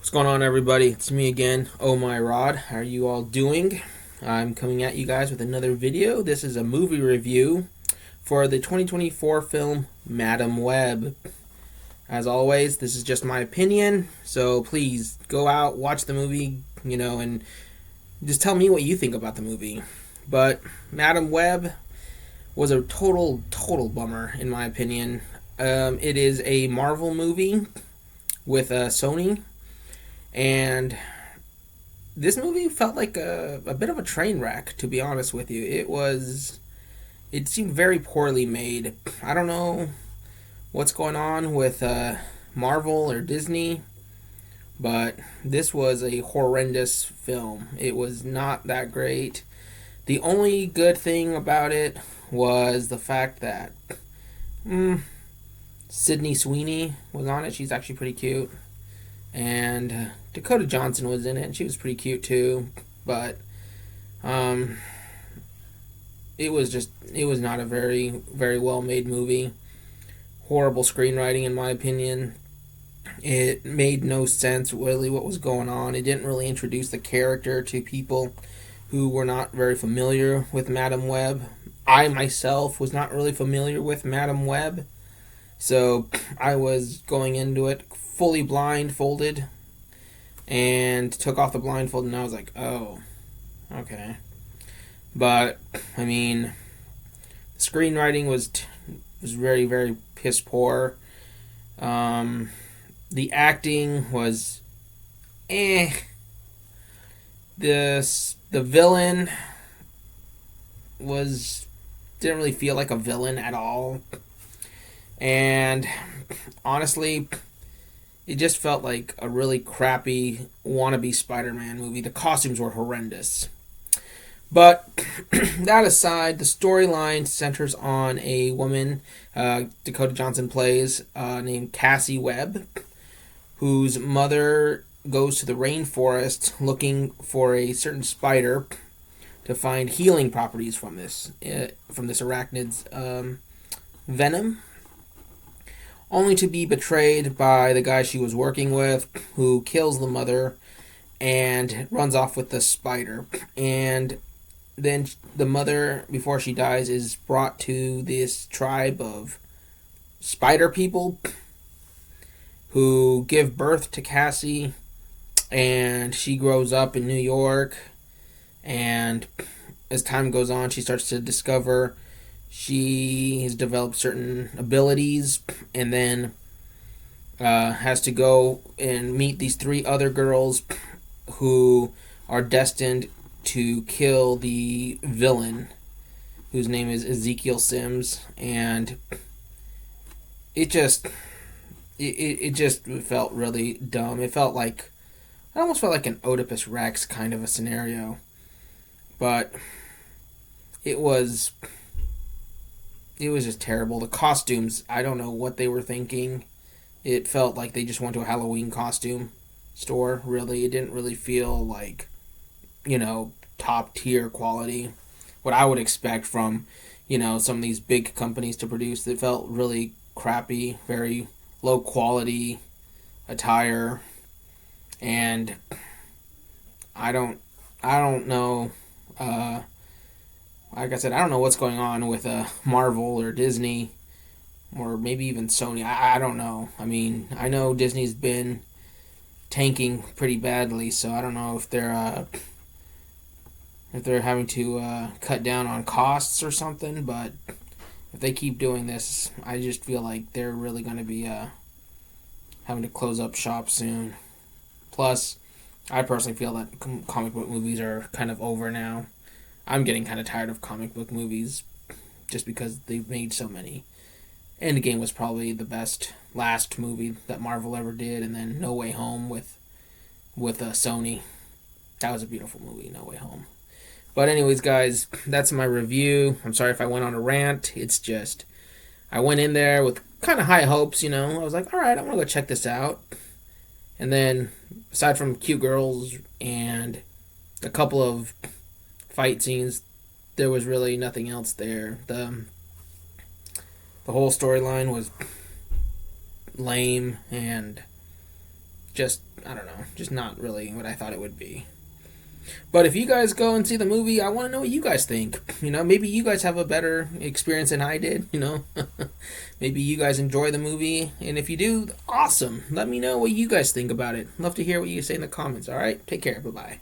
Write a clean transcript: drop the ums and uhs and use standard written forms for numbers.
What's going on, everybody? It's me again, Oh My Rod. How are you all doing? I'm coming at you guys with another video. This is a movie review for the 2024 film Madam Web. As always, this is just my opinion, so please go out, watch the movie, and just tell me what you think about the movie. But Madam Web was a total bummer, in my opinion. It is a Marvel movie with Sony, and this movie felt like a bit of a train wreck, to be honest with you. It seemed very poorly made. I don't know what's going on with Marvel or Disney, but this was a horrendous film. It was not that great. The only good thing about it was the fact that Sydney Sweeney was on it. She's actually pretty cute. And Dakota Johnson was in it, and she was pretty cute too. But it was not a very well made movie. Horrible screenwriting, in my opinion. It made no sense really what was going on. It didn't really introduce the character to people who were not very familiar with Madam Web. I myself was not really familiar with Madam Web, so I was going into it fully blindfolded, and took off the blindfold, and I was like, oh, okay. But I mean, the screenwriting was very piss poor. The acting was eh. The villain was didn't really feel like a villain at all, and honestly, it just felt like a really crappy wannabe Spider-Man movie. The costumes were horrendous. But that aside, the storyline centers on a woman Dakota Johnson plays, named Cassie Webb, whose mother goes to the rainforest looking for a certain spider to find healing properties from this arachnid's venom, only to be betrayed by the guy she was working with, who kills the mother and runs off with the spider. And then the mother, before she dies, is brought to this tribe of spider people who give birth to Cassie, and she grows up in New York, and as time goes on, she starts to discover she has developed certain abilities, and then has to go and meet these three other girls who are destined to kill the villain, whose name is Ezekiel Sims. And it just felt really dumb. It almost felt like an Oedipus Rex kind of a scenario. But it was just terrible. The costumes, I don't know what they were thinking. It felt like they just went to a Halloween costume store, really. It didn't really feel like, top tier quality. What I would expect from, some of these big companies to produce. It felt really crappy, very low quality attire. And I don't know. Like I said, I don't know what's going on with Marvel or Disney, or maybe even Sony. I don't know. I mean, I know Disney's been tanking pretty badly, so I don't know if they're having to cut down on costs or something. But if they keep doing this, I just feel like they're really going to be having to close up shop soon. Plus, I personally feel that comic book movies are kind of over now. I'm getting kind of tired of comic book movies just because they've made so many. Endgame was probably the best last movie that Marvel ever did, and then No Way Home with Sony. That was a beautiful movie, No Way Home. But anyways, guys, that's my review. I'm sorry if I went on a rant. It's just I went in there with kind of high hopes, I was like, all right, I'm going to go check this out. And then, aside from cute girls and a couple of fight scenes, there was really nothing else there. The whole storyline was lame, and just, I don't know, just not really what I thought it would be. But if you guys go and see the movie, I want to know what you guys think. Maybe you guys have a better experience than I did, Maybe you guys enjoy the movie. And if you do, awesome. Let me know what you guys think about it. Love to hear what you say in the comments, all right? Take care. Bye-bye.